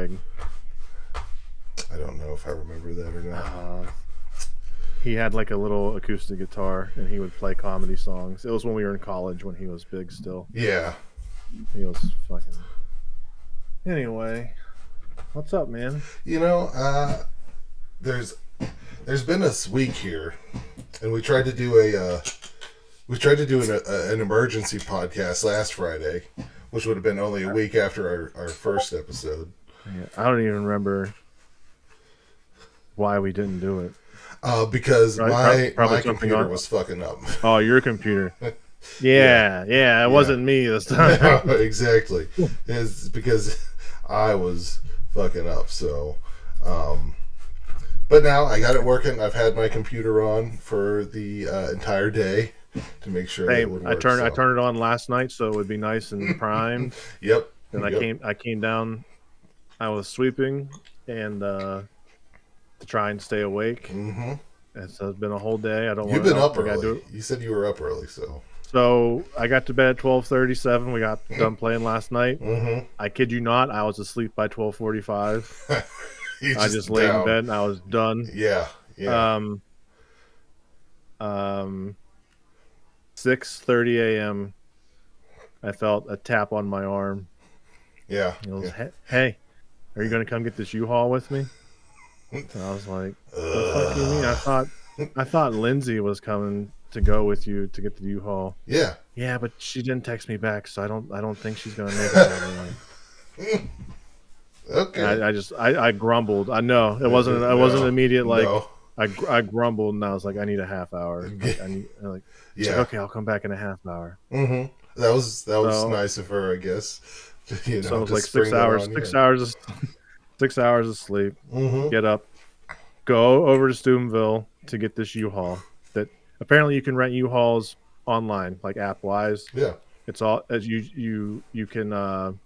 Greg. I don't know if I remember that or not. He had like a little acoustic guitar, and he would play comedy songs. It was when we were in college when he was big still. Yeah. He was fucking. Anyway, what's up, man? There's been this week here, and we tried to do an emergency podcast last Friday, which would have been only a week after our first episode. Yeah, I don't even remember why we didn't do it. Because probably my computer was fucking up. Oh, your computer. Yeah, it wasn't me this time. No, exactly. It's because I was fucking up. So, but now I got it working. I've had my computer on for the entire day to make sure it would work. I turned it on last night so it would be nice and primed. Yep. And I came down. I was sweeping and to try and stay awake. Mm-hmm. It's been a whole day. You've been up early. You said you were up early, so. So I got to bed at 12:37. We got done playing last night. Mm-hmm. I kid you not, I was asleep by 12:45. I just laid in bed and I was done. Yeah. 6:30 a.m. I felt a tap on my arm. Yeah. It was, hey, are you going to come get this U-Haul with me? And I was like, what the fuck do you mean? I thought Lindsay was coming to go with you to get the U-Haul. Yeah. Yeah, but she didn't text me back, so I don't think she's gonna make it anyway. Okay. I grumbled. I know it wasn't immediate. Like no. I grumbled and I was like, I need a half hour. Like, Yeah. Like, okay, I'll come back in a half hour. Mm-hmm. That was nice of her, I guess. So it was like 6 hours. 6 hours of sleep. Mm-hmm. Get up, go over to Steubenville to get this U-Haul. That apparently you can rent U-Hauls online, like app wise. Yeah. It's all as you can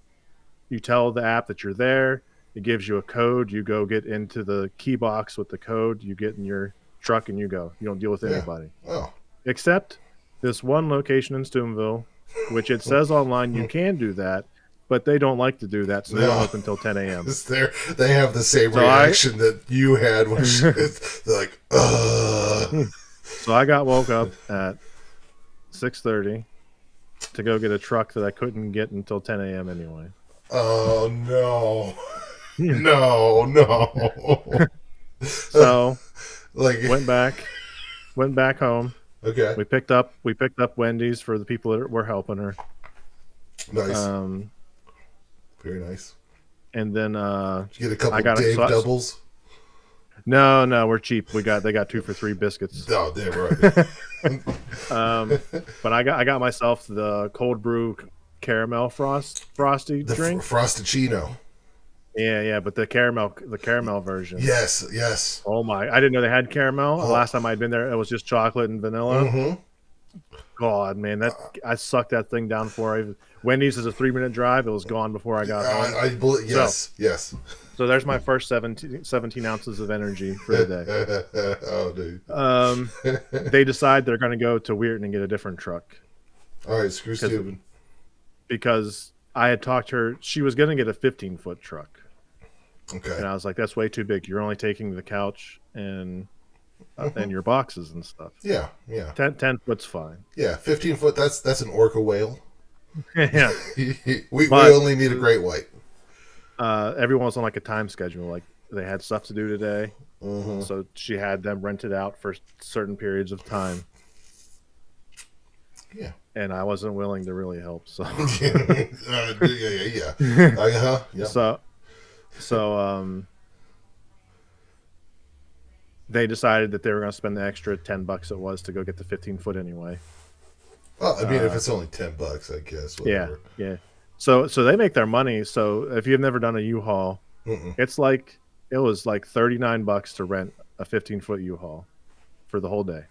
you tell the app that you're there. It gives you a code. You go get into the key box with the code. You get in your truck and you go. You don't deal with anybody. Oh. Except this one location in Steubenville, which it says online you can do that, but they don't like to do that, so they don't open until 10 a.m. They have the same reaction that you had when they're like, ugh. So I got woke up at 6:30 to go get a truck that I couldn't get until 10 a.m. anyway. Oh, no. No. So like went back home. Okay. We picked up Wendy's for the people that were helping her. Nice. Very nice. And then did you get a couple of Dave doubles? No, we're cheap. They got 2 for $3 biscuits. Oh, damn right. But I got myself the cold brew caramel frosty drink. Frosticino. Yeah, but the caramel version. Yes. Oh my! I didn't know they had caramel. The last time I'd been there, it was just chocolate and vanilla. Mm-hmm. God, man, I sucked that thing down before Wendy's is a 3-minute drive. It was gone before I got home. Yes. So there's my first 17 ounces of energy for the day. Oh, dude. They decide they're going to go to Weirton and get a different truck. All right, screw stupid. Because I had talked to her, she was going to get a 15-foot truck. Okay. And I was like, that's way too big. You're only taking the couch and your boxes and stuff. Yeah. 10 foot's fine. Yeah, 15 foot, that's an orca whale. Yeah. we only need a great white. Everyone was on like a time schedule. Like they had stuff to do today. Mm-hmm. So she had them rented out for certain periods of time. Yeah. And I wasn't willing to really help. So yeah. So they decided that they were going to spend the extra $10 it was to go get the 15-foot anyway. Well, I mean, if it's only $10, I guess. Whatever. Yeah. So they make their money. So if you've never done a U-Haul, it was like $39 to rent a 15-foot U-Haul for the whole day.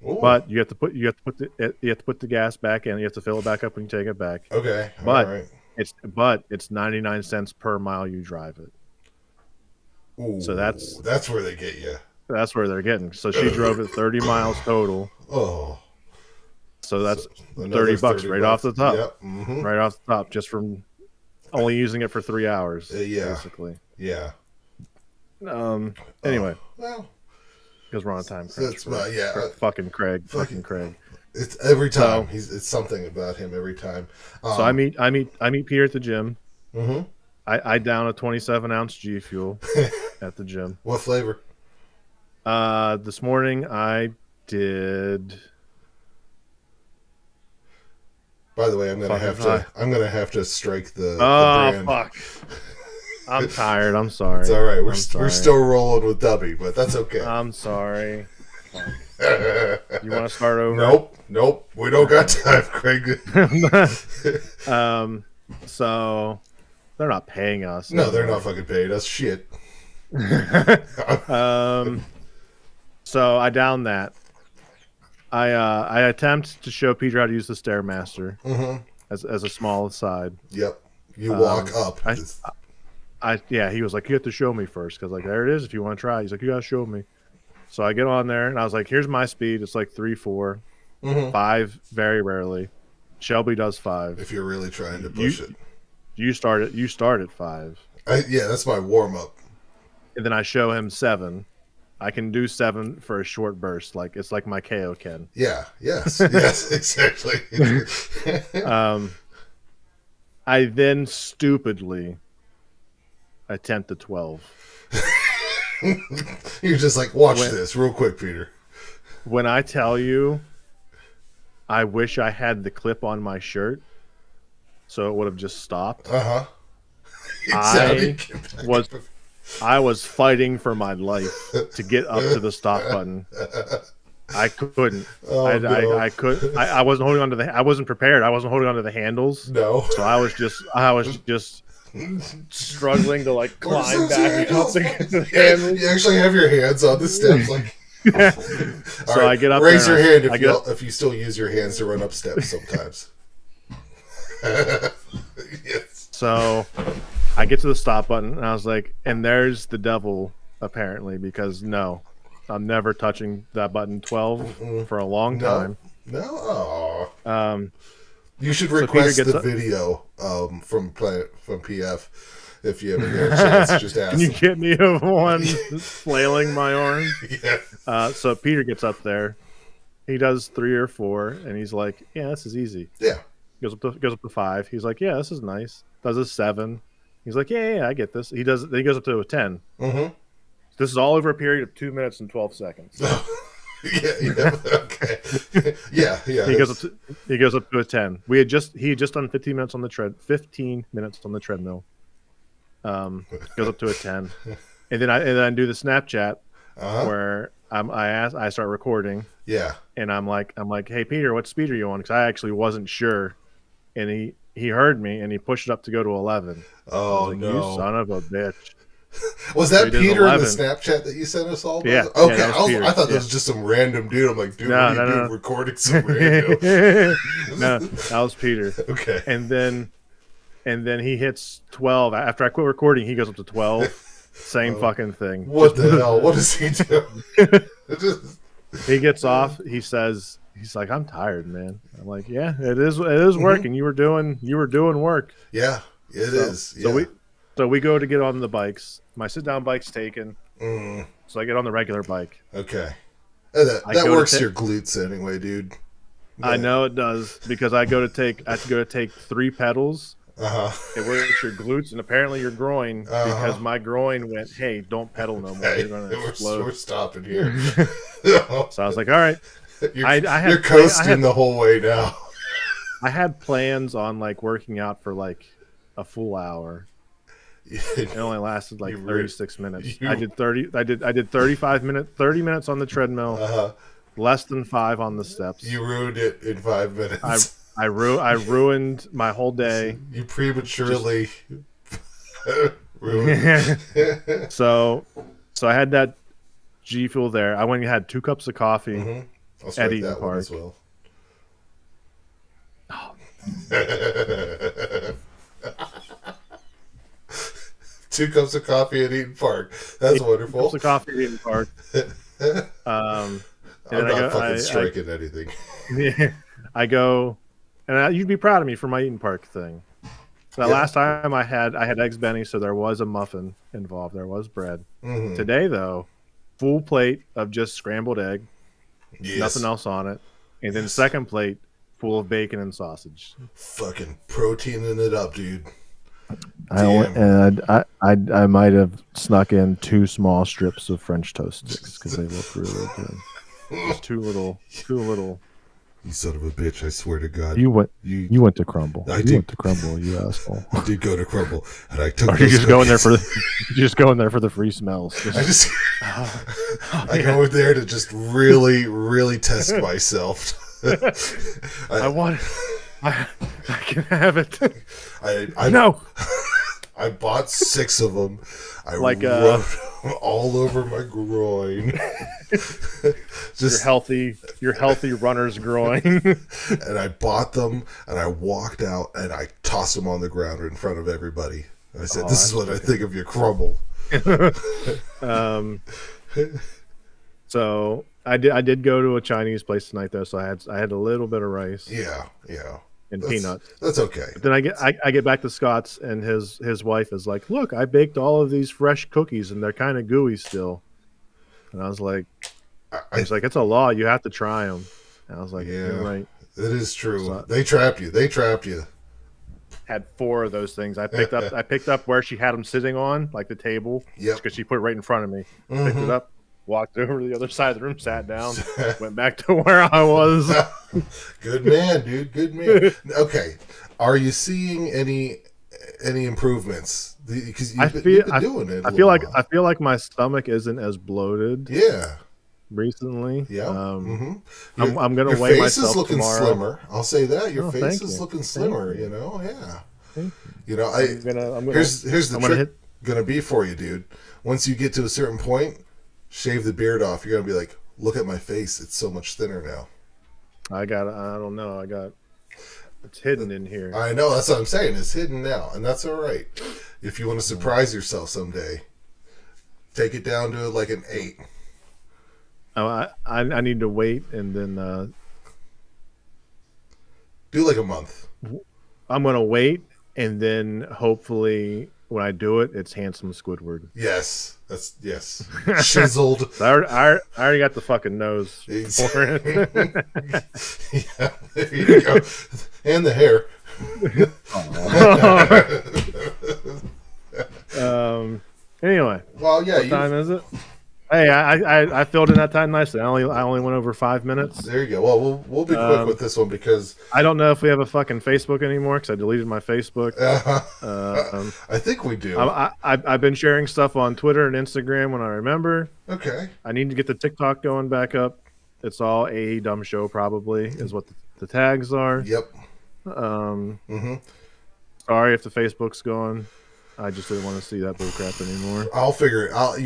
Ooh. But you have to put the gas back in. You have to fill it back up when you take it back. Okay. But all right. it's 99 cents per mile you drive it. Ooh, so that's where they get you. That's where they're getting. So she drove it 30 miles total. Oh. So that's $30 right off the top. Yep. Mm-hmm. Right off the top, just from only using it for 3 hours, Yeah. basically. Yeah. Anyway, Well, because we're on a time crunch. that's Fucking Craig. Fucking Craig. It's every time. So, It's something about him every time. so I meet Peter at the gym. Mm-hmm. I down a 27-ounce G Fuel at the gym. What flavor? This morning I did. By the way, I'm gonna have to strike the brand. Fuck! I'm tired. I'm sorry. It's all right. We're still rolling with Dubby, but that's okay. I'm sorry. You want to start over? Nope. We don't got time, Craig. So they're not paying us. No, they're not fucking paying us. Shit. So I down that. I attempt to show Peter how to use the Stairmaster as a small aside. Yep. You walk up. He was like, you have to show me first, because like there it is. If you want to try, he's like, you gotta show me. So I get on there and I was like, here's my speed. It's like 3, 4, 5 very rarely. Shelby does 5. If you're really trying to push it. You start at 5. Yeah, that's my warm up. And then I show him 7. I can do 7 for a short burst. Like it's like my KO Ken. Yeah. Yes. Yes. Exactly. I then stupidly attempt the 12. You're just like, watch this real quick, Peter. When I tell you, I wish I had the clip on my shirt, so it would have just stopped. I was fighting for my life to get up to the stop button. I couldn't. I could. I wasn't holding on to I wasn't prepared. I wasn't holding on to the handles. No. So I was just struggling to like climb back up to get to the handles. You actually have your hands on the steps, like. So right, I get up. Raise your hand if you still use your hands to run up steps sometimes. Yes. So I get to the stop button and I was like, and there's the devil apparently, because no, I'm never touching that button 12 for a long time. No. You should request the video from PF if you ever get a chance. Just ask. Can you get me one flailing my arm? Yeah. So Peter gets up there. He does 3 or 4, and he's like, "Yeah, this is easy." Yeah. Goes up to 5. He's like, "Yeah, this is nice." Does a 7. He's like, "Yeah, I get this." He does. Then he goes up to a 10. This is all over a period of 2 minutes and 12 seconds. Yeah. Okay. Yeah. He goes up to a 10. He had just done 15 minutes on the 15 minutes on the treadmill. Goes up to a 10, and then I do the Snapchat where I start recording. Yeah. And I'm like, "Hey Peter, what speed are you on?" Because I actually wasn't sure, and he heard me and he pushed it up to go to 11. Oh, like, no! You son of a bitch. Was that Peter in the Snapchat that you sent us all? Yeah. Okay. Yeah, I thought that was just some random dude. I'm like, dude, what are you doing recording some random? No, that was Peter. Okay. And then he hits 12. After I quit recording, he goes up to 12. Same fucking thing. What the hell? What does he do? He gets off. He's like, "I'm tired, man." I'm like, "Yeah, it is working. You were doing work." Yeah, it is. Yeah. So we go to get on the bikes. My sit down bike's taken. So I get on the regular bike. Okay. That works your glutes anyway, dude. Yeah. I know it does, because I have to go to take 3 pedals. It works your glutes and apparently your groin, because my groin went, "Hey, don't pedal no more. You're gonna explode." We're stopping here. So I was like, "All right." You're coasting the whole way now. I had plans on like working out for like a full hour. It only lasted like 36 minutes. I did 35 minutes, 30 minutes on the treadmill, less than 5 on the steps. You ruined it in 5 minutes. I ruined my whole day. You prematurely ruined it. So I had that G Fuel there. I went and had 2 cups of coffee at Eaton Park. As well. Two cups of coffee at Eaton Park. That's wonderful. 2 cups of coffee at Eaton Park. I'm not fucking striking anything. I go, and you'd be proud of me for my Eaton Park thing. The last time I had eggs Benny, so there was a muffin involved. There was bread. Mm-hmm. Today though, full plate of just scrambled egg, nothing else on it, and then second plate full of bacon and sausage. Fucking proteining it up, dude. I might have snuck in 2 small strips of French toast sticks because they look really good. Just too little. You son of a bitch! I swear to God, you went to Crumble. I did. Went to Crumble, you asshole. I did go to Crumble, and I took. Or you just going there for the free smells. I go there to just really, really test myself. I can have it. No. I bought 6 of them. I rubbed all over my groin. Just your healthy runner's groin. And I bought them, and I walked out, and I tossed them on the ground in front of everybody. And I said, "This is what I think of your Crumble." So I did go to a Chinese place tonight though, so I had a little bit of rice. Yeah. And peanuts. That's okay. But then I get back to Scott's, and his wife is like, "Look, I baked all of these fresh cookies, and they're kind of gooey still." And I was like, "It's like it's a law. You have to try them." And I was like, "Yeah, you're right. It is true. So they trapped you. Had 4 of those things. I picked up where she had them sitting on, like the table. Yep. Because she put it right in front of me. Picked it up, walked over to the other side of the room, sat down, went back to where I was. Good man, dude. Good man. Okay, are you seeing any improvements? Because you've been doing it. I feel like my stomach isn't as bloated. Yeah. Recently. Yeah. I'm gonna weigh myself tomorrow. Your face is looking slimmer. I'll say that. Your face is looking slimmer. You know. Yeah. You know. Here's the trick. Gonna be for you, dude. Once you get to a certain point, shave the beard off. You're gonna be like, look at my face. It's so much thinner now. I don't know. It's hidden in here. I know. That's what I'm saying. It's hidden now, and that's all right. If you want to surprise yourself someday, take it down to like an 8. Oh, I need to wait and then do like a month. I'm gonna wait, and then hopefully when I do it, it's handsome Squidward. Yes, yes. Chiseled. I already got the fucking nose for it. Yeah, there you go. And the hair. Anyway. Well, yeah. What time is it? Hey, I filled in that time nicely. I only went over 5 minutes. There you go. Well, we'll be quick with this one because I don't know if we have a fucking Facebook anymore because I deleted my Facebook. I think we do. I've been sharing stuff on Twitter and Instagram when I remember. Okay. I need to get the TikTok going back up. It's all A Dumb Show probably is what the tags are. Yep. Sorry if the Facebook's gone. I just didn't want to see that bullcrap anymore. I'll figure it. I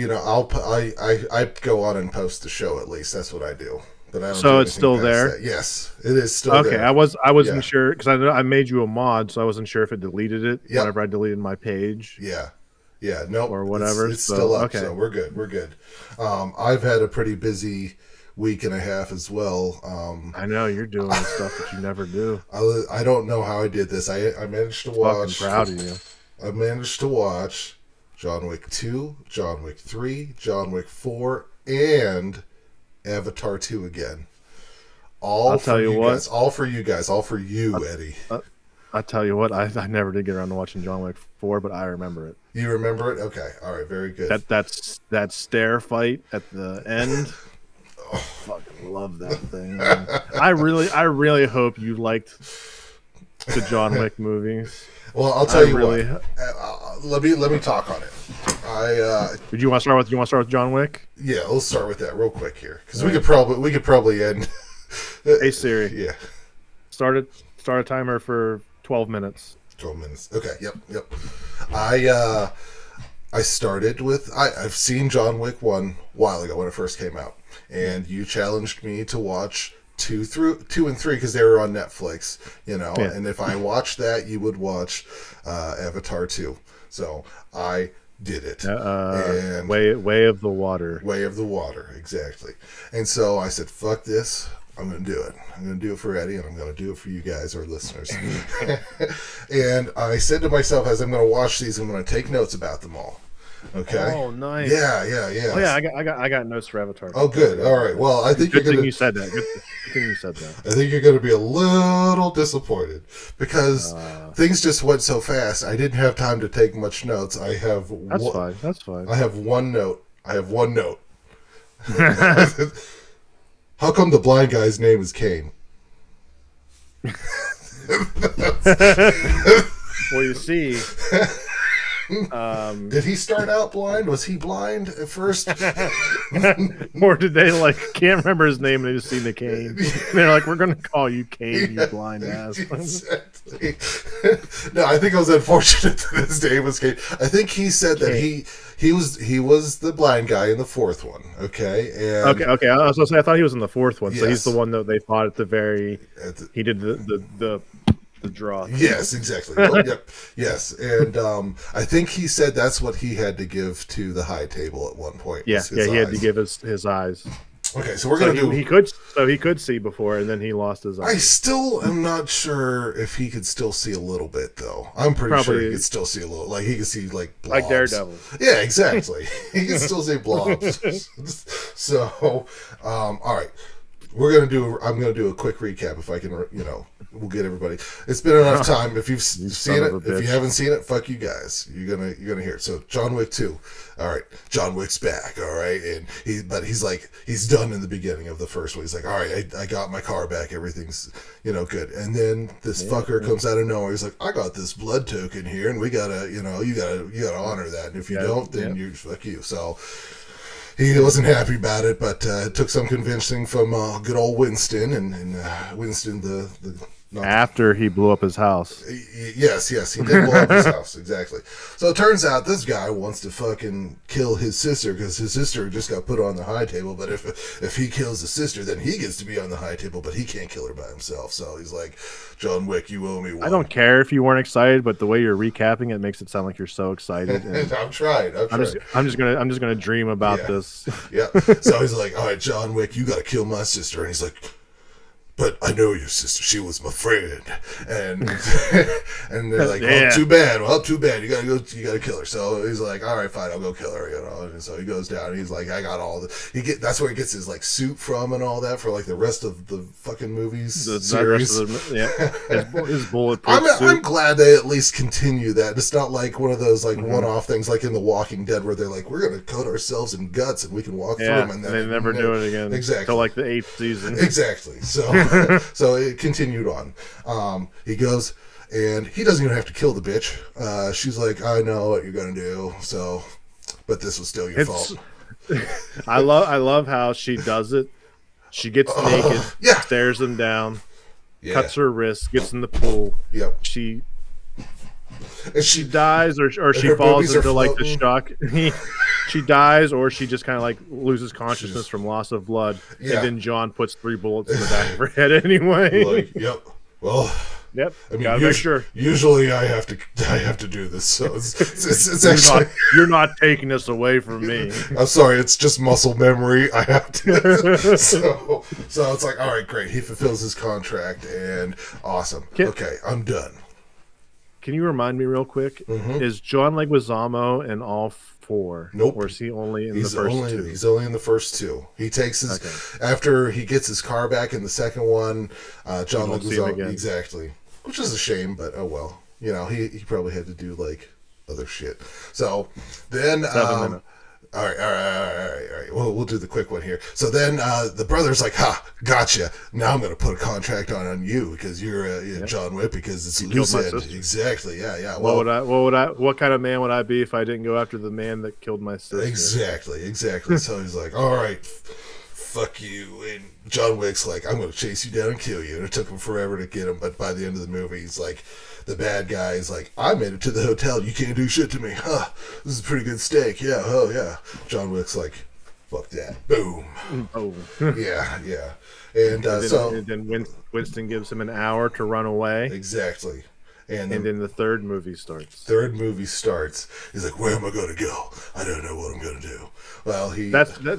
go on and post the show at least. That's what I do. But I don't. So it's still there. That. Yes, it is still there. Okay, I wasn't sure because I made you a mod, so I wasn't sure if it deleted it whenever I deleted my page. Yeah. Nope. Or whatever. It's still up. Okay. So we're good. I've had a pretty busy week and a half as well. I know you're doing stuff that you never do. I don't know how I did this. I managed to watch. Fucking proud of you. I managed to watch John Wick 2, John Wick 3, John Wick 4, and Avatar 2 again. All for you guys. All for you, Eddie. I'll tell you what, I never did get around to watching John Wick 4, but I remember it. You remember it? Okay. All right. Very good. That stair fight at the end. I fucking love that thing. Man. I really hope you liked the John Wick movies. Well, I'll tell you what. Let me talk on it. Did you want to start with John Wick? Yeah, let's start with that real quick here because we could probably end. Hey Siri. Yeah. Start a timer for 12 minutes. 12 minutes. Okay. Yep. I started with I've seen John Wick 1 a while ago when it first came out, and you challenged me to watch 2 and 3 because they were on Netflix, and if I watched that, you would watch Avatar 2. So I did it. And Way of the Water. Way of the Water, exactly. And so I said, fuck this. I'm going to do it. I'm going to do it for Eddie, and I'm going to do it for you guys, our listeners. And I said to myself, as I'm going to watch these, I'm going to take notes about them all. Okay. Oh, nice. Yeah. Oh, yeah. I got notes for Avatar. Oh, good. All right. Well, I think good you're thing gonna. You said that. Good thing you said that. I think you're going to be a little disappointed because things just went so fast. I didn't have time to take much notes. I have. That's fine. I have one note. How come the blind guy's name is Kane? Well, you see. Did he start out blind? Was he blind at first? Or did they can't remember his name and they just seen the cane? And they're like, we're gonna call you Kane, you blind ass. Exactly. No, I think it was unfortunate that his name was Kane. I think he said that he was the blind guy in the fourth one. Okay. And okay. I was gonna say I thought he was in the fourth one, yes. So he's the one that they fought at the very. He did the draw. Yes, exactly. Well, yep. Yes, and I think he said that's what he had to give to the high table at one point. Yeah, he had to give his eyes. Okay, so we're gonna do. He could see before, and then he lost his eyes. I still am not sure if he could still see a little bit, though. I'm pretty sure he could still see a little. Like he could see blobs. Like Daredevil. Yeah, exactly. He can still see blobs. So, all right. I'm gonna do a quick recap if I can. We'll get everybody. It's been enough time. If you've seen it, if you haven't seen it, fuck you guys. You're gonna hear it. So John Wick 2. All right, John Wick's back. All right, and he's done in the beginning of the first one. He's like, all right, I got my car back. Everything's good. And then this fucker comes out of nowhere. He's like, I got this blood token here, and we gotta you gotta honor that. And if you don't, then you fuck you. So. He wasn't happy about it, but it took some convincing from good old Winston, and Winston after he blew up his house. Yes, he did blow up his house, exactly. So it turns out this guy wants to fucking kill his sister because his sister just got put on the high table, but if he kills his sister, then he gets to be on the high table, but he can't kill her by himself. So he's like, John Wick, you owe me one. I don't care if you weren't excited, but the way you're recapping it makes it sound like you're so excited. And I'm trying. I'm just gonna dream about this. Yeah. So he's like, all right, John Wick, you gotta kill my sister, and he's like, but I know your sister. She was my friend, and they're like, "Well, too bad. Well, too bad. You gotta kill her." So he's like, "All right, fine. I'll go kill her." And so he goes down. And he's like, "I got all the." That's where he gets his suit from and all that for the rest of the fucking movies. His bulletproof suit. I'm glad they at least continue that. It's not like one of those one-off things like in The Walking Dead where they're like, "We're gonna coat ourselves in guts and we can walk through them," and then they never do it again. Exactly. Till the 8th season. Exactly. So. So it continued on. He goes, and he doesn't even have to kill the bitch. She's like, I know what you're going to do, but this was still your fault. I love how she does it. She gets naked, stares him down, cuts her wrist, gets in the pool. Yep. She dies or she falls into the shock. She dies or she just kind of loses consciousness from loss of blood. Yeah. And then John puts 3 bullets in the back of her head anyway. Yep. Well. Yep. I mean, gotta make sure. Usually I have to do this, so it's actually you're not taking this away from me. I'm sorry, it's just muscle memory. I have to. So it's like, all right, great. He fulfills his contract, and awesome. Okay, I'm done. Can you remind me real quick? Mm-hmm. Is John Leguizamo in all 4? Nope. Or is he only in the first 2? He's only in the first 2. He takes after he gets his car back in the second one. John Leguizamo, exactly, which is a shame, but oh well. He probably had to do other shit. So then, 7 minutes. All right. Well, we'll do the quick one here. So then the brother's like, "Ha, gotcha. Now I'm going to put a contract on you because you're John Wick because it's loose end." Exactly. Yeah. Well, what kind of man would I be if I didn't go after the man that killed my sister? Exactly. So he's like, "All right, fuck you." And John Wick's like, "I'm going to chase you down and kill you." And it took him forever to get him, but by the end of the movie, he's like, the bad guy is like, I made it to the hotel. You can't do shit to me. Huh? This is a pretty good steak. Yeah. Oh, yeah. John Wick's like, fuck that. Boom. Oh. Yeah. And then Winston gives him an hour to run away. Exactly. And then the third movie starts. He's like, where am I going to go? I don't know what I'm going to do. Well,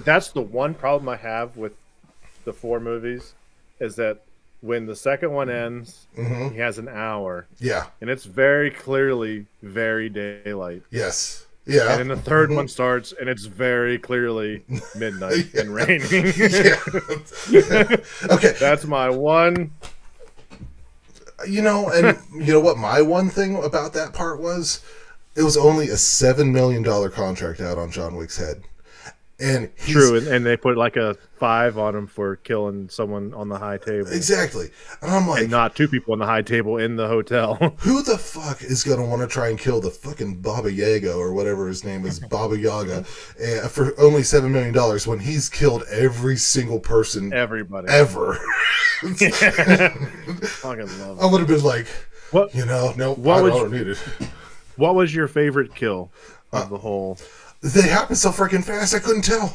that's the one problem I have with the 4 movies is that when the second one ends, Mm-hmm. he has an hour, Yeah. and it's very clearly very daylight. Yes. And Yeah. then the third one starts, and it's very clearly midnight and raining. Yeah. Okay. That's my one. You know, and you know what my one thing about that part was? It was only a $7 million contract out on John Wick's head. And he's, True, and they put like a 5 on him for killing someone on the high table. exactly. And I'm like, And not 2 people on the high table in the hotel. who the fuck is going to want to try and kill the fucking Baba Yaga or whatever his name is, Baba Yaga, for only $7 million when he's killed every single person Everybody. ever? Fucking love I would have been like, What? you know, no, What I would don't need it. What was your favorite kill of the whole? They happened so freaking fast, I couldn't tell.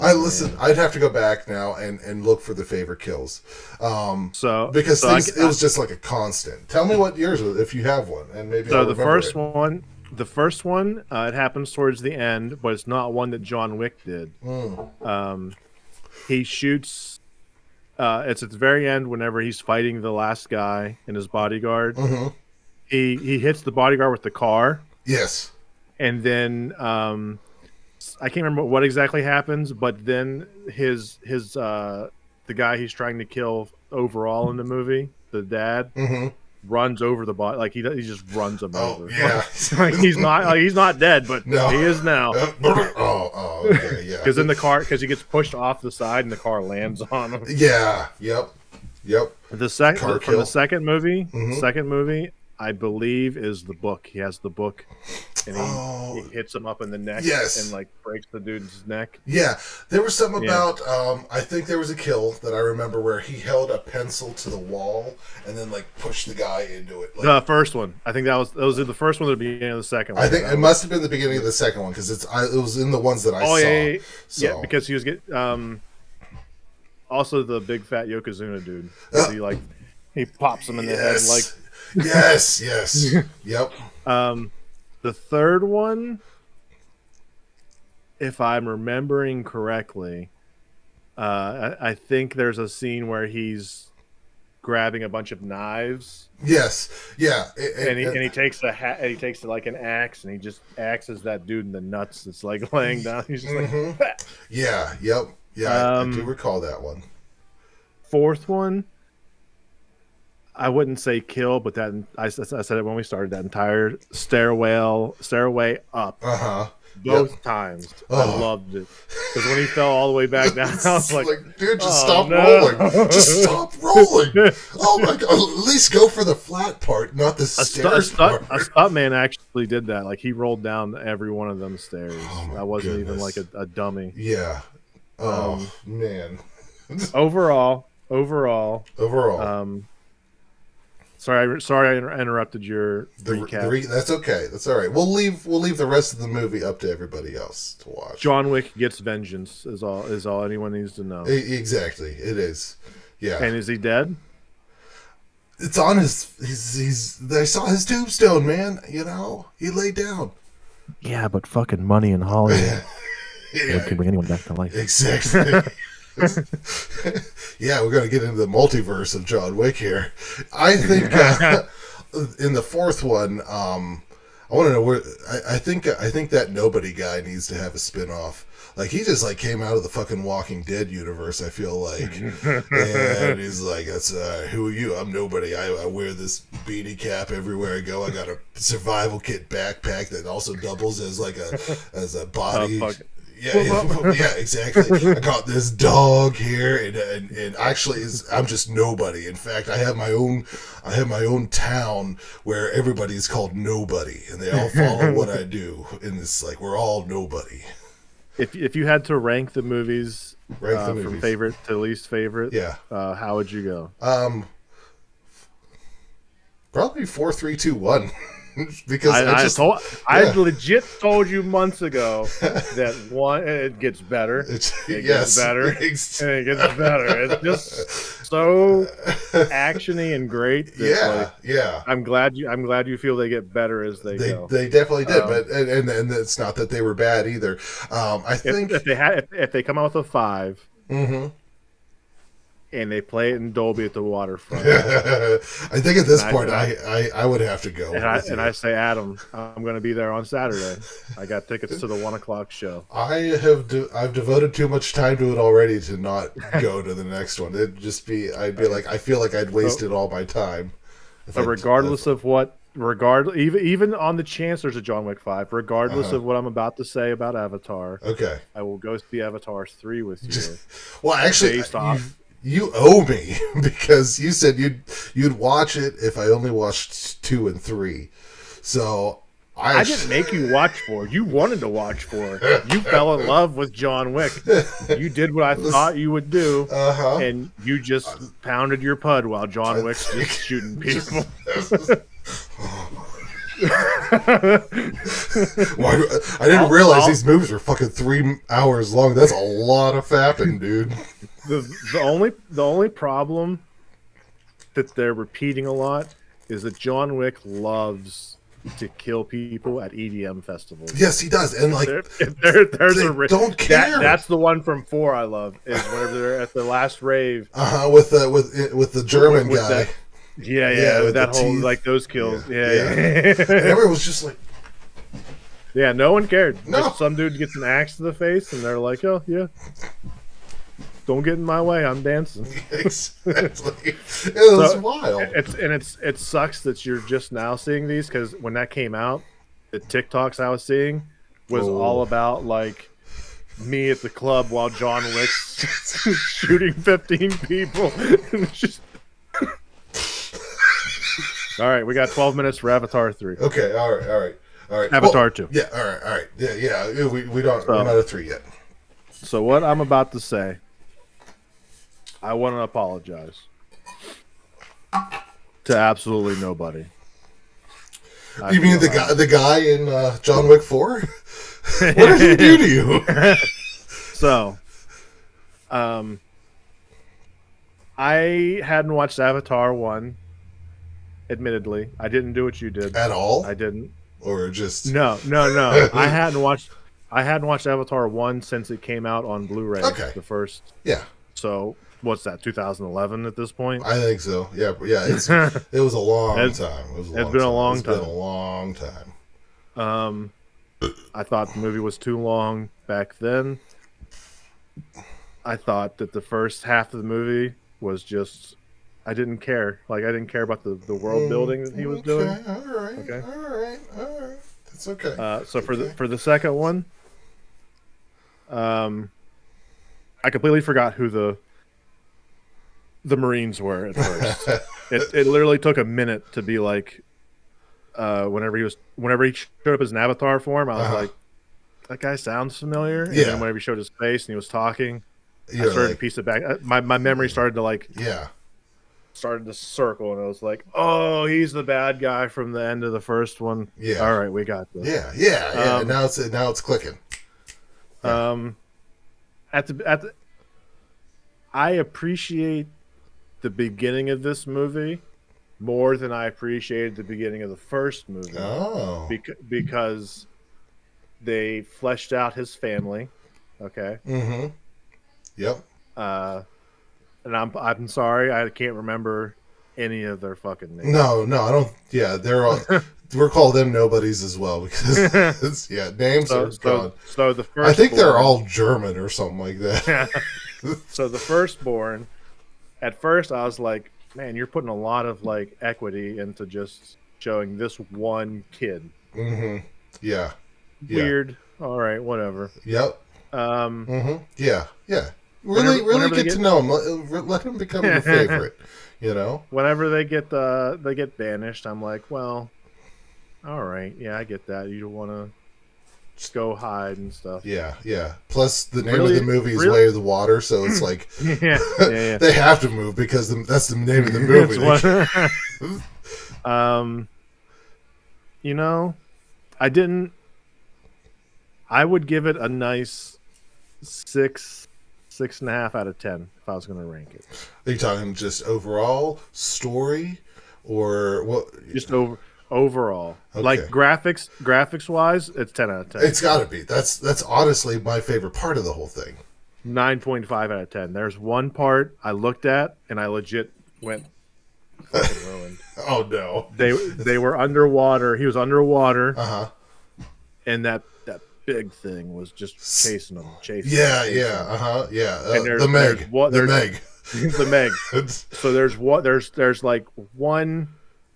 I'd have to go back now and look for the favorite kills. Because it was just like a constant. Tell me what yours was, if you have one, and maybe I'll remember the first one, it happens towards the end, but it's not one that John Wick did. He shoots. It's at the very end whenever he's fighting the last guy and his bodyguard. Mm-hmm. He hits the bodyguard with the car. Yes. And then I can't remember what exactly happens, but then the guy he's trying to kill overall in the movie, the dad, runs over the body. Like he just runs him over. Yeah. Like he's not dead, but No. he is now. Okay, yeah. Because in the car, because he gets pushed off the side and the car lands on him. Yeah. Yep. The second movie, I believe, is the book. He has the book, and he hits him up in the neck, and like breaks the dude's neck. Yeah, there was something about. I think there was a kill that I remember where he held a pencil to the wall and then like pushed the guy into it. Like, the first one, I think those are the first one at the beginning of the second one. I think it must have been the beginning of the second one because it was in the ones that I saw. Yeah, because he was also the big fat Yokozuna dude. He pops him in the head like. Yes. Yep. The third one, if I'm remembering correctly, I think there's a scene where he's grabbing a bunch of knives. Yes. Yeah. And he takes like an axe and he just axes that dude in the nuts that's like laying down. He's just like, bah! Yeah. Yep. Yeah. I do recall that one. Fourth one, I wouldn't say kill, but that I said it when we started. That entire stairway up, both times. I loved it because when he fell all the way back down, I was like, dude, just stop rolling. Just stop rolling. Oh my god! At least go for the flat part, not the stairs part. A stuntman actually did that. Like he rolled down every one of them stairs. That wasn't even like a dummy. Yeah. Oh man. Overall. Sorry, I interrupted your recap. That's okay. That's all right. We'll leave the rest of the movie up to everybody else to watch. John Wick gets vengeance. Is all anyone needs to know. Exactly. It is. Yeah. And is he dead? It's on his. I saw his tombstone, man. You know, he laid down. Yeah, but fucking money in Hollywood Yeah. can bring anyone back to life. Exactly. Yeah, we're going to get into the multiverse of John Wick here. I think in the fourth one, I want to know where. I think that Nobody guy needs to have a spin-off. Like he just like came out of the fucking Walking Dead universe. I feel like, and he's like, "That's who are you? I'm nobody. I wear this beanie cap everywhere I go. I got a survival kit backpack that also doubles as like a body." Yeah, exactly. I got this dog here, and actually, I'm just nobody. In fact, I have my own town where everybody's called Nobody, and they all follow what I do. And it's like we're all nobody. If you had to rank the movies, from favorite to least favorite, how would you go? Probably 4, 3, 2, 1. Because I legit told you months ago that one it gets better. It gets better. And it gets better. It's just so actiony and great. Yeah. I'm glad you feel they get better as they go. They definitely did, but and it's not that they were bad either. I think if they come out with a 5, and they play it in Dolby at the waterfront. I think at this point, I would have to go. And I say, Adam, I'm going to be there on Saturday. I got tickets to the 1:00 show. I've devoted too much time to it already to not go to the next one. It'd just be, I'd be like, I feel like I'd wasted all my time. So regardless of what, even on the chance there's a John Wick 5, regardless of what I'm about to say about Avatar, okay, I will go see Avatar 3 with you. Well, actually, you owe me because you said you'd watch it if I only watched 2 and 3. So I didn't make you watch 4. You wanted to watch 4. You fell in love with John Wick. You did what I thought you would do, and you just pounded your pud while John Wick's just shooting people. I didn't realize these movies were fucking 3 hours long. That's a lot of fapping, dude. The only problem that they're repeating a lot is that John Wick loves to kill people at EDM festivals. Yes, he does, and like don't care. That's the one from 4 I love. Is whenever they're at the last rave. With the German guy. With that whole teeth. Like those kills. Yeah. And everyone was just like, yeah, no one cared. No. Like, some dude gets an axe to the face, and they're like, oh yeah. Don't get in my way. I'm dancing. Exactly. It was wild. It sucks that you're just now seeing these, because when that came out, the TikToks I was seeing was all about like me at the club while John Wick's shooting 15 people. Just... All right, we got 12 minutes for Avatar 3. Okay, all right. Avatar 2. Yeah, all right. Yeah. We don't. We're not at 3 yet. So what I'm about to say, I want to apologize to absolutely nobody. You mean the guy in John Wick 4? What did he do to you? So, I hadn't watched Avatar 1. Admittedly, I didn't do what you did at all. I didn't. Or just no. I hadn't watched Avatar 1 since it came out on Blu-ray. Okay. The first. Yeah. So what's that? 2011 at this point. I think so. Yeah. It was a long time. It's been a long time. I thought the movie was too long back then. I thought that the first half of the movie was just. I didn't care. Like, I didn't care about the world building that he was doing. All right. That's okay. So for the second one, I completely forgot who the Marines were at first. It literally took a minute to be like, whenever he showed up as an avatar form, I was like, that guy sounds familiar. And then whenever he showed his face and he was talking, I started to piece it back. My memory started to started to circle, and I was like, oh, he's the bad guy from the end of the first one. Yeah. All right, we got this. Yeah. Now it's clicking. I appreciate the beginning of this movie more than I appreciated the beginning of the first movie. Oh. Because they fleshed out his family. Okay. Mm-hmm. Yep. And I'm sorry, I can't remember any of their fucking names. No, I don't. Yeah, they're all. We're called them nobodies as well because names are gone. So the first. I think they're all German or something like that. So the firstborn. At first, I was like, "Man, you're putting a lot of like equity into just showing this one kid." Mm-hmm. Yeah. Weird. All right, whatever. Yep. Mm-hmm. Yeah. Really get to know him. Let him become your favorite. You know. Whenever they get banished, I'm like, well, all right, yeah, I get that. You don't want to just go hide and stuff. Yeah. Plus, the name of the movie is Way of the Water, so it's like they have to move because that's the name of the movie. You know, I would give it a nice 6.5 out of 10 if I was going to rank it. Are you talking just overall story or what? Just overall. Okay. Like graphics wise, it's 10 out of 10. It's got to be. That's honestly my favorite part of the whole thing. 9.5 out of 10. There's one part I looked at and I legit went fucking ruined. Oh no. They were underwater. He was underwater, Uh-huh. and that big thing was just chasing him. Yeah. Him. Uh-huh. Yeah. And The Meg. The Meg. The Meg. So there's like one.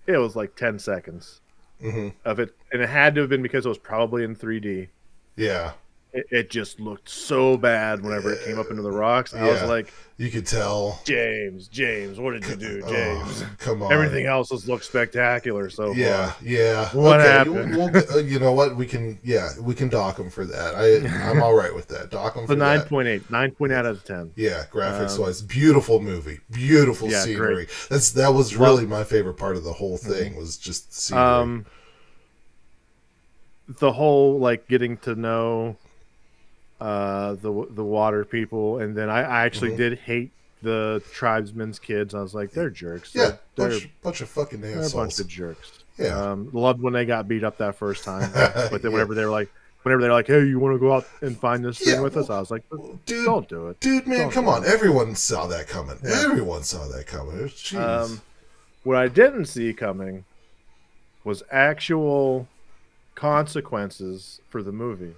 It was like 10 seconds of it, and it had to have been because it was probably in 3D. Yeah. It just looked so bad whenever it came up into the rocks. I was like, you could tell. James, what did you do, James? Come on. Everything else has looked spectacular so far. Yeah. What happened? You know what? We can dock him for that. I'm all right with that. Dock him for that. 9.8. 9 out of 10. Yeah, graphics wise, beautiful movie, beautiful scenery. Great. That was really my favorite part of the whole thing was just the scenery. The whole like getting to know the water people, and then I actually did hate the tribesmen's kids. I was like, they're jerks. Yeah, they're bunch of fucking assholes. They're a bunch of jerks. Yeah, loved when they got beat up that first time, but then whenever they're like, hey, you want to go out and find this thing with us? I was like, dude, don't do it, dude, man, come on. Everyone saw that coming. Yeah. Everyone saw that coming. Jeez. What I didn't see coming was actual consequences for the movie.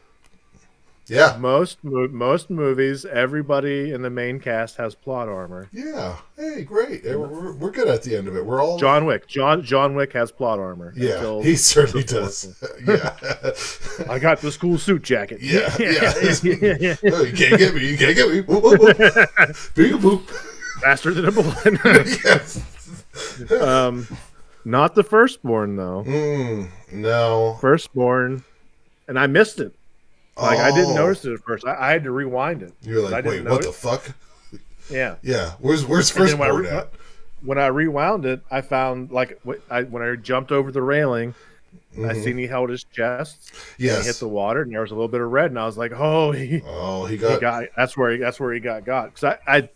Yeah. Most movies, everybody in the main cast has plot armor. Yeah. Hey, great. We're good at the end of it. We're all John Wick. John Wick has plot armor. Yeah, he certainly does. Yeah. I got this cool suit jacket. Yeah. Oh, you can't get me. You can't get me. Whoop, whoop, whoop. Boop. Faster than a bullet. Yes. Not the Firstborn though. No. Firstborn, and I missed it. Like I didn't notice it at first. I had to rewind it. You were like, wait, what the fuck? Yeah. Yeah. Where's Firstborn at? When I rewound it, I found like when I jumped over the railing, I seen he held his chest. Yes. And he hit the water, and there was a little bit of red, and I was like, oh, he got. That's where he got. Because I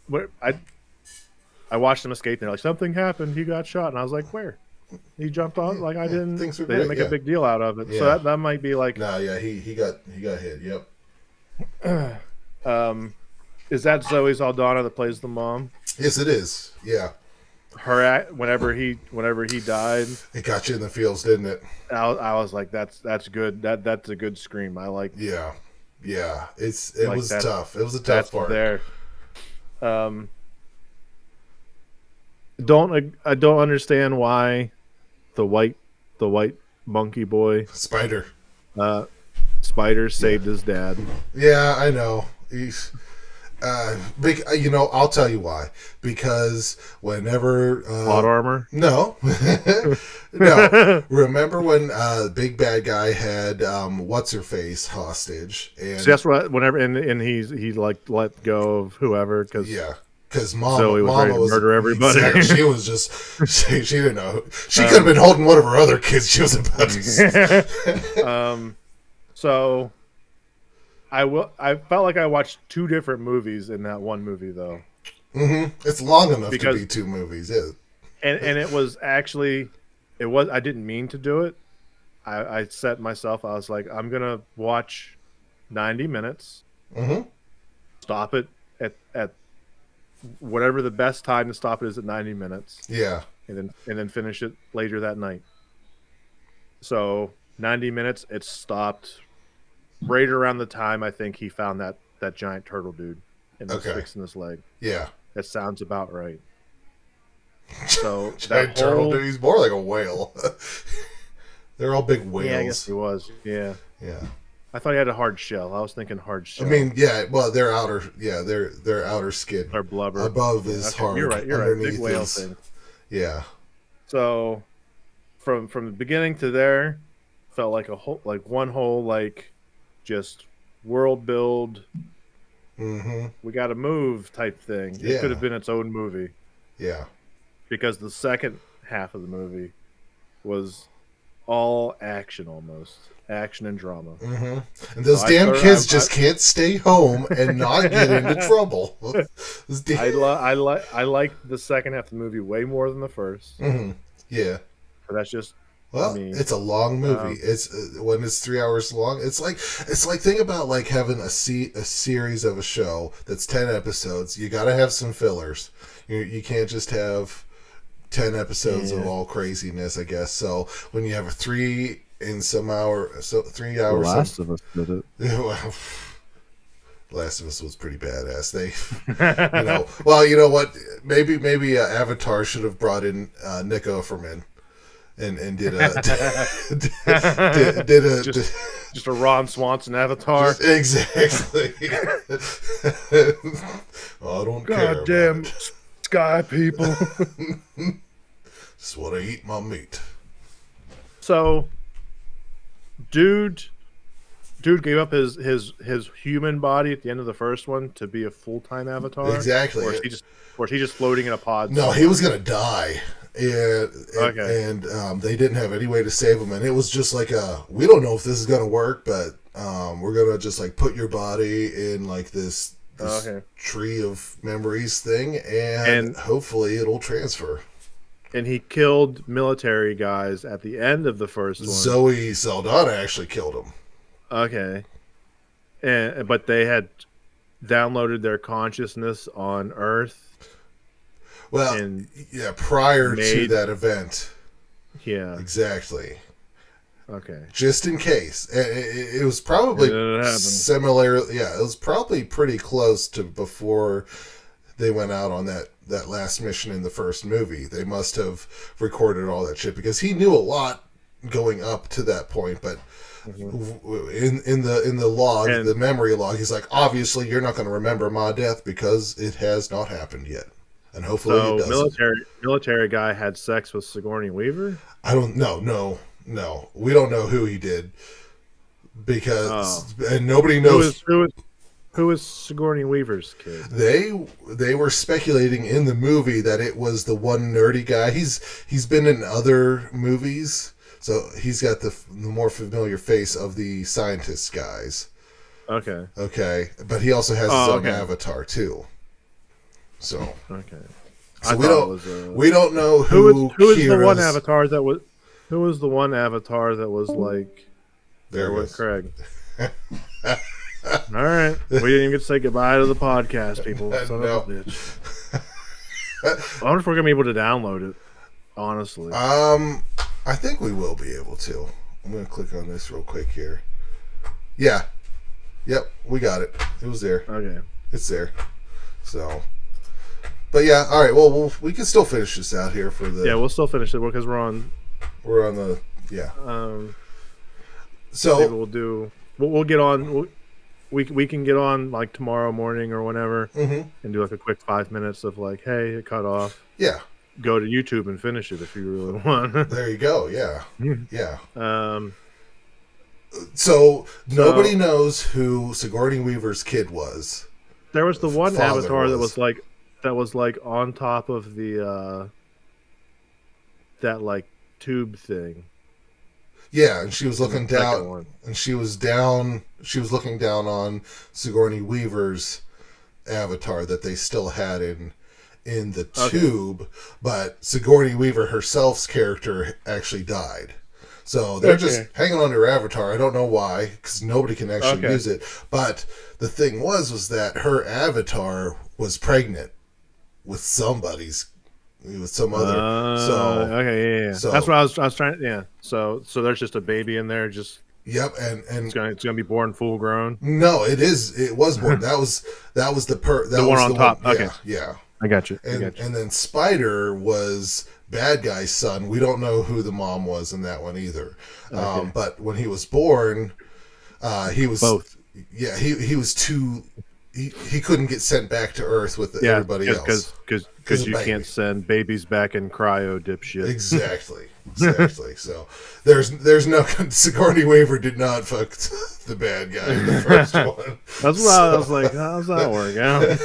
watched him escape, and they're like, something happened. He got shot, and I was like, where? He jumped off like I didn't. They didn't make a big deal out of it, so that might be like. No, yeah, he got hit. Yep. Is that Zoe Saldana that plays the mom? Yes, it is. Yeah. Her whenever he died, it got you in the feels, didn't it? I was like, that's good. That's a good scream. I like. Yeah. It was tough. It was a tough part. There. I don't understand why the white monkey boy Spider saved his dad. Yeah, I know. He's I'll tell you why. Because whenever plot armor. No. No. Remember when big bad guy had what's her face hostage, and so that's right. Whenever and he like let go of whoever because because Mama was ready to murder everybody. Exactly, she was just she didn't know. She could have been holding one of her other kids. She was about to. So I felt like I watched two different movies in that one movie though. It's long enough to be two movies. Yeah. And it was actually I didn't mean to do it. I set myself. I was like, I'm gonna watch 90 minutes. Stop it at whatever the best time to stop it is at 90 minutes. Yeah. And then finish it later that night. So 90 minutes, it stopped right around the time I think he found that giant turtle dude and was fixing his leg. Yeah. That sounds about right. So giant turtle dude, he's more like a whale. They're all big whales. Yeah, I guess he was. Yeah. Yeah. I thought he had a hard shell. I was thinking hard shell. I mean, yeah, well, their outer skin. Or blubber. Above is hard. You're right. Big whale thing. Yeah. So, from the beginning to there, felt like one whole just world build. We got to move type thing. It could have been its own movie. Yeah. Because the second half of the movie was all action almost. Action and drama. And those damn kids just can't stay home and not get into trouble. I like the second half of the movie way more than the first. Yeah. But that's just Well, I mean, it's a long movie. It's when it's 3 hours long. It's like think about like having a series of a show that's 10 episodes. You got to have some fillers. You can't just have 10 episodes of all craziness, I guess. So when you have a 3 hours. The Last of Us did it. Well, Last of Us was pretty badass. Well, you know what? Maybe Avatar should have brought in Nick Offerman and did a just a Ron Swanson Avatar. Exactly. I don't care. Goddamn sky people. Just want to eat my meat. So, dude gave up his human body at the end of the first one to be a full-time Avatar. Exactly. Or is he just floating in a pod? No, he was gonna die. And they didn't have any way to save him, and it was just like we don't know if this is gonna work, but we're gonna just like put your body in like this tree of memories thing, and hopefully it'll transfer. And he killed military guys at the end of the first one. Zoe Saldana actually killed him. Okay. But they had downloaded their consciousness on Earth. Well, yeah, prior to that event. Yeah. Exactly. Okay. Just in case. It was probably similar. Yeah, it was probably pretty close to before they went out on that last mission in the first movie. They must have recorded all that shit because he knew a lot going up to that point, but in the log, the memory log, he's like, obviously you're not going to remember my death because it has not happened yet. And hopefully it doesn't. Military guy had sex with Sigourney Weaver? I don't know. No. We don't know who he did because and nobody knows who is Sigourney Weaver's kid. They were speculating in the movie that it was the one nerdy guy. He's been in other movies, so he's got the more familiar face of the scientist guys. Okay, but he also has his own avatar too. So so we don't know who is the one avatar that was. Who was the one avatar that was like? There was Craig. All right, we didn't even get to say goodbye to the podcast, people. Son of a bitch. I wonder if we're gonna be able to download it. Honestly, I think we will be able to. I'm gonna click on this real quick here. Yeah, yep, we got it. It was there. Okay, it's there. So. But yeah, all right. Well, we can still finish this out here for the. Yeah, we'll still finish it because we're on the so maybe we'll get on. We can get on like tomorrow morning or whenever, and do like a quick 5 minutes of like, hey, it cut off. Yeah. Go to YouTube and finish it if you really want. There you go. Yeah. Yeah. So nobody knows who Sigourney Weaver's kid was. There was the one avatar that was like on top of the that like tube thing. Yeah, and she was looking down, and she was looking down on Sigourney Weaver's avatar that they still had in the tube, but Sigourney Weaver herself's character actually died. So they're just hanging on to her avatar. I don't know why, because nobody can actually use it. But the thing was that her avatar was pregnant with some other. So that's what I was trying. Yeah. So there's just a baby in there. Just yep, and it's gonna be born full grown. No, it is. It was born. that was the one on top. One, okay. Yeah. I got you. And then Spider was bad guy's son. We don't know who the mom was in that one either. But when he was born, he was both. Yeah, he was too. He couldn't get sent back to Earth with everybody else because you can't send babies back in cryo, dipshit. Exactly. So there's no Sigourney Weaver did not fuck the bad guy in the first one. That's why I was like, how's that work out?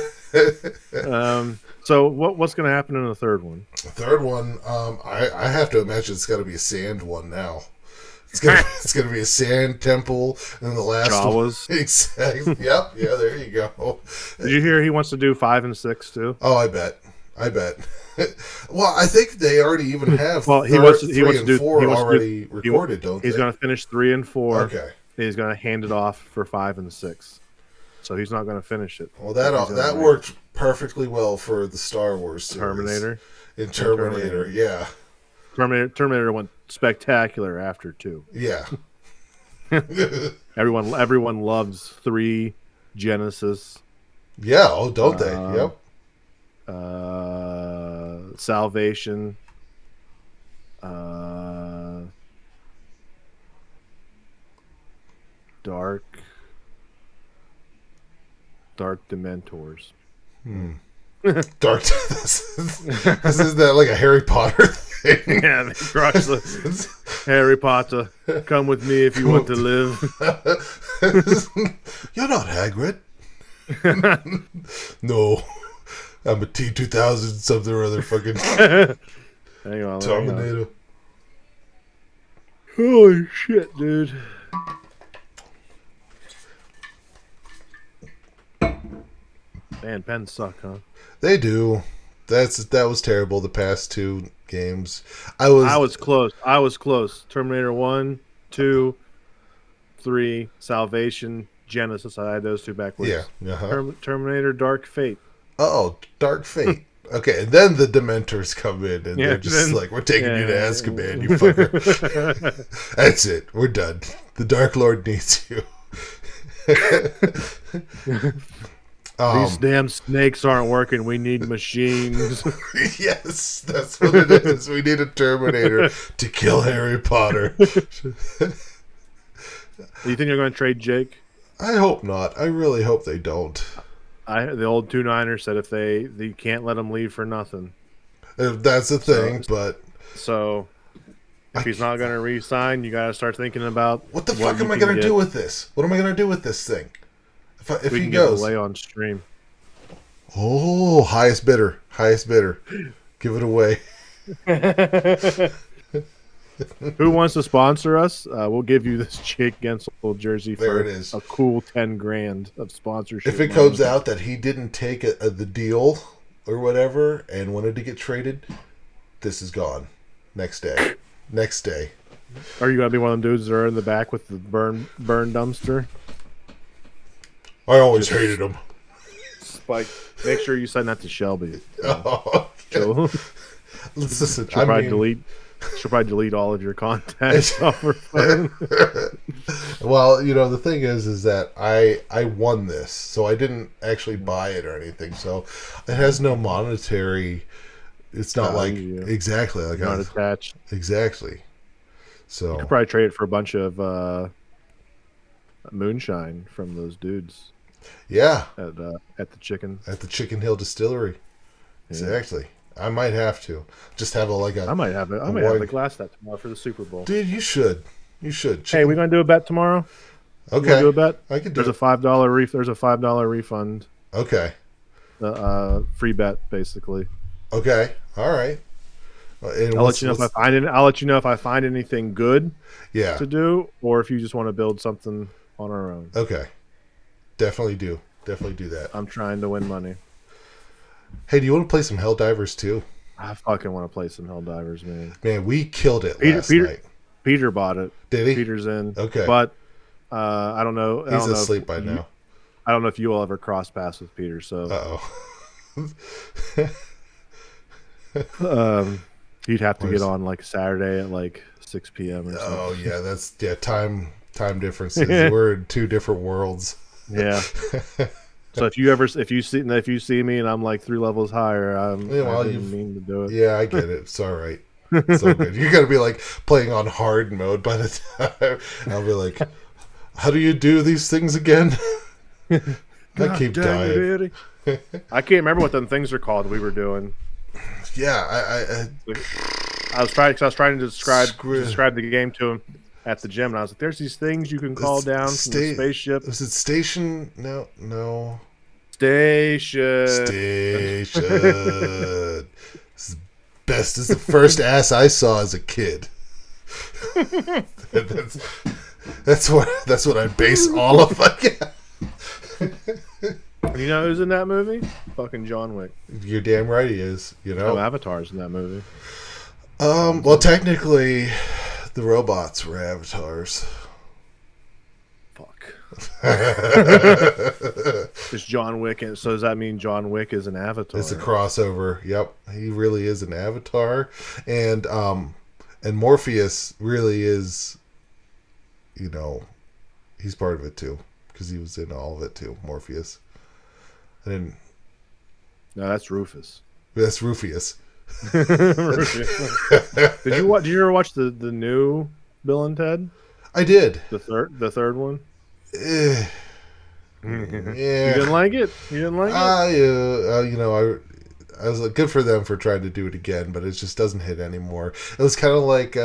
So what's going to happen in the third one? The third one, I have to imagine it's got to be a sand one now. It's gonna be a sand temple, and then the last Jawas. one. Exactly. Yep. Yeah. There you go. Did you hear he wants to do 5 and 6 too? Oh, I bet. I bet. Well, I think they already even have He wants to and four he wants already to do, recorded, don't he's they? going to finish 3 and 4. Okay. And he's going to hand it off for 5 and 6. So he's not going to finish it. Well, that worked perfectly well for the Star Wars series. Terminator. In Terminator, yeah. Terminator went spectacular after 2. Yeah. Everyone loves 3, Genesis. Yeah, oh, don't they? Yep. Salvation. Dark Dementors. Dark. This is that like a Harry Potter thing. Yeah, they crush the Harry Potter. Come with me if you want to live. You're not Hagrid. No, I'm a T-2000 something or other fucking Hang on, Terminator. Holy shit, dude. Man, pens suck, huh? They do. That was terrible. The past 2 games, I was close. Terminator 1, 2, 3, Salvation, Genesis. I had those 2 backwards. Yeah. Uh-huh. Terminator Dark Fate. Oh, Dark Fate. Okay, and then the Dementors come in, and they're just like, "We're taking you to Azkaban, you fucker." That's it. We're done. The Dark Lord needs you. These damn snakes aren't working. We need machines. Yes, that's what it is. We need a Terminator to kill Harry Potter. Do you think they're going to trade Jake? I hope not. I really hope they don't. The old 2-Niner said if they can't let him leave for nothing. That's the thing, so if he's not going to re-sign, you got to start thinking about what the fuck am I going to do with this? What am I going to do with this thing? If we he can goes, give it away on stream. Oh, highest bidder. Give it away. Who wants to sponsor us? We'll give you this Jake Gensel jersey for a cool $10,000 of sponsorship. If it comes out that he didn't take the deal or whatever and wanted to get traded, this is gone. Next day. Are you gonna be one of them dudes that are in the back with the burn dumpster? I always hated him. Spike. Make sure you send that to Shelby. Oh, okay. Listen, She'll probably delete all of your contacts off her phone. Well, the thing is that I won this, so I didn't actually buy it or anything. So it has no monetary. It's not exactly like not attached. Exactly. So you could probably trade it for a bunch of moonshine from those dudes. Yeah. At the Chicken Hill Distillery. Yeah. Exactly. I might have to just have I might have the glass that tomorrow for the Super Bowl. Dude, you should. Hey, we gonna do a bet tomorrow? Okay. Do a bet? I can do. There's a $5 refund. Okay. Free bet basically. Okay. All right. I'll let you know if I find anything good. Yeah. To do, or if you just want to build something on our own. Okay. Definitely do that. I'm trying to win money. Hey, do you want to play some Helldivers too? I fucking want to play some Helldivers, man. Man, we killed it last night. Peter bought it. Did he? Peter's in. Okay. But I don't know. He's asleep by now. I don't know if you will ever cross paths with Peter. So. You'd have to get on like Saturday at like 6 p.m. or something. Oh yeah, that's time differences. We're in 2 different worlds. Yeah. So if you see me and I'm like 3 levels higher, I didn't mean to do it. Yeah, I get it. It's all right. It's so good. You're gonna be like playing on hard mode by the time. I'll be like, how do you do these things again? I keep dying. I can't remember what them things are called we were doing. Yeah, I was trying to describe the game to him at the gym, and I was like, "There's these things you can call down from the spaceship." Was it station? No. Station. Best is the first ass I saw as a kid. That's what I base all of it. You know who's in that movie? Fucking John Wick. You're damn right he is. You know, No avatars in that movie. Well, technically, the robots were avatars. Fuck. Is John Wick? So does that mean John Wick is an avatar? It's a crossover. Yep, he really is an avatar, and Morpheus really is. You know, he's part of it too because he was in all of it too. Morpheus. And no, that's Rufus. That's Rufus. Did you ever watch the new Bill and Ted? I did. The third one. Yeah. You didn't like it. You didn't like it. You know, I was like, good for them for trying to do it again, but it just doesn't hit anymore. It was kind of like.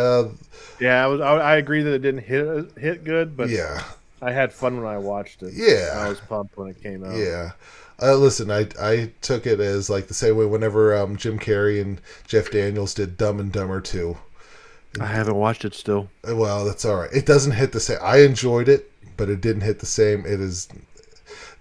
Yeah, I agree that it didn't hit good, but yeah, I had fun when I watched it. Yeah, I was pumped when it came out. Yeah. Listen, I took it as like the same way whenever Jim Carrey and Jeff Daniels did Dumb and Dumber 2. I haven't watched it still. Well, that's all right. It doesn't hit the same. I enjoyed it, but it didn't hit the same.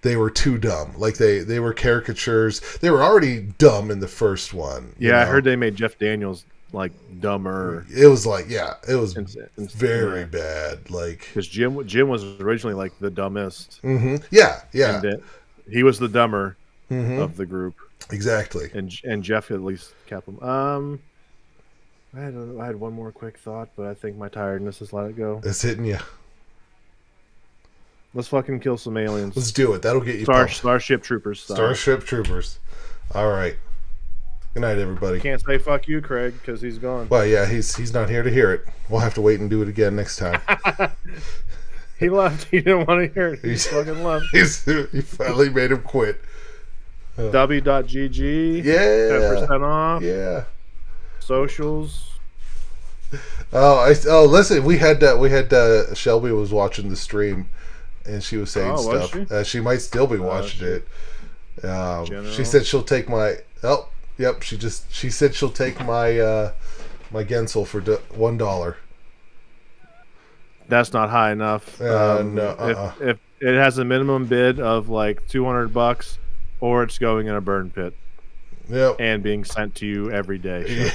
They were too dumb. Like they were caricatures. They were already dumb in the first one. Yeah, I heard they made Jeff Daniels like dumber. It was like, it was very bad. Like because Jim was originally like the dumbest. Mm-hmm. Yeah. And he was the dumber of the group. Exactly. And Jeff at least kept him. I had one more quick thought, but I think my tiredness has let it go. It's hitting you. Let's fucking kill some aliens. Let's do it. That'll get you Starship Troopers style. Starship Troopers. All right. Good night, everybody. Can't say fuck you, Craig, because he's gone. Well, yeah, he's not here to hear it. We'll have to wait and do it again next time. He left. He didn't want to hear it. He fucking left. He finally made him quit. W.GG. Yeah. 10% off. Yeah. Socials. Oh, listen. We had Shelby was watching the stream, and she was saying stuff. She might still be watching it. She said she'll take my. Oh, yep. She said she'll take my my Gensel for $1. That's not high enough. No. If it has a minimum bid of like $200, or it's going in a burn pit. Yep. And being sent to you every day.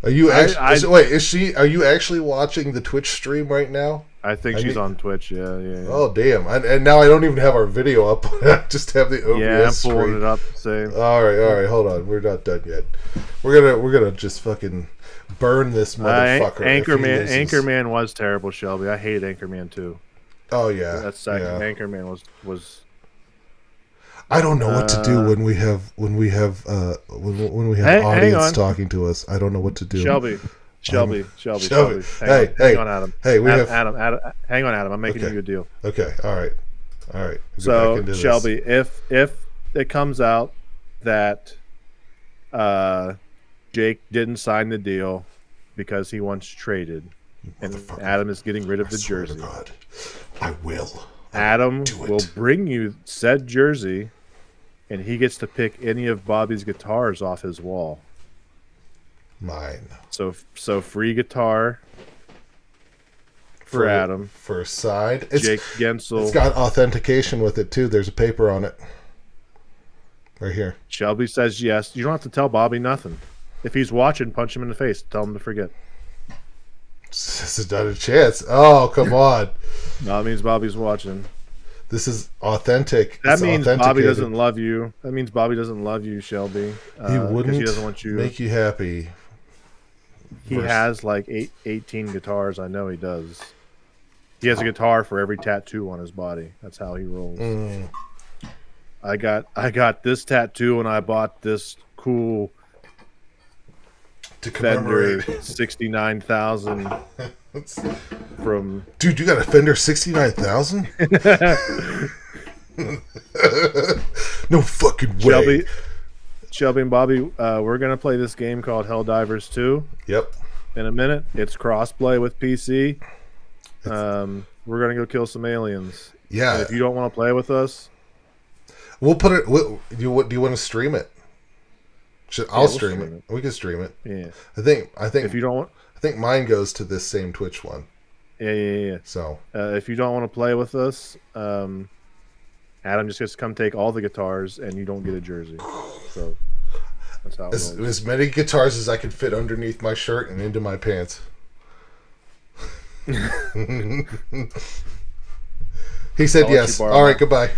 Are you actually wait? Are you actually watching the Twitch stream right now? I think she's on Twitch. Yeah. Oh damn! And now I don't even have our video up. I just have the OBS. Yeah, I'm pulling it up. Same. All right. Hold on. We're not done yet. We're gonna just fucking burn this motherfucker. Anchorman was terrible, Shelby. I hate Anchorman too. Oh yeah. That's second. Yeah. Anchorman was. I don't know what to do when we have audience talking to us. I don't know what to do. Shelby. Hang on, Adam. Hey, Adam. Hang on, Adam. I'm making you a deal. Okay. All right. So Shelby, if it comes out that Jake didn't sign the deal because he wants traded, and Adam is getting rid of the jersey, God, I will. Adam will bring you said jersey, and he gets to pick any of Bobby's guitars off his wall. Mine. So free guitar for Adam. For a side. Jake Gensel. It's got authentication with it too. There's a paper on it. Right here. Shelby says yes. You don't have to tell Bobby nothing. If he's watching, punch him in the face. Tell him to forget. This is not a chance. Oh, come on. No, it means Bobby's watching. This is authentic. That means Bobby doesn't love you. That means Bobby doesn't love you, Shelby. He wouldn't he doesn't want you. Make you happy. He has like 18 guitars. I know he does. He has a guitar for every tattoo on his body. That's how he rolls. I got this tattoo and I bought this cool Fender 69,000 from. Dude, you got a Fender 69,000? No fucking way. Shelby and Bobby, we're gonna play this game called Helldivers 2. Yep. In a minute, it's crossplay with PC. We're gonna go kill some aliens. Yeah. And if you don't want to play with us, we'll put it. Do you want to stream it? I'll stream it. We can stream it. Yeah. I think if you don't want, I think mine goes to this same Twitch one. Yeah. So If you don't want to play with us, Adam just gets to come take all the guitars, and you don't get a jersey. So that's how it rolls. as many guitars as I can fit underneath my shirt and into my pants. He said yes. All right, goodbye.